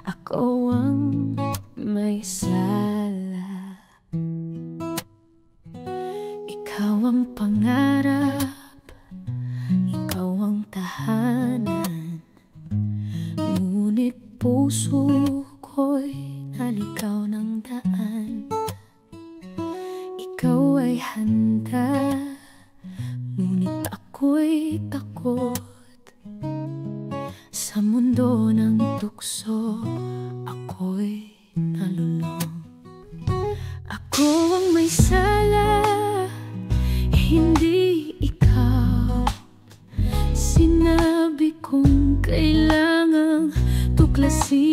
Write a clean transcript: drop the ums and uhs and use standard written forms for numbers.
Ako ang may sala, ikaw ang pangarap, ikaw ang tahanan. Ngunit puso ko'y naligaw ng daan. Ikaw ay handa, ngunit ako'y takot. Sa mundo ng tukso, ako'y nalulong. Ako ang may sala, hindi ikaw. Sinabi kong kailangang tuklasin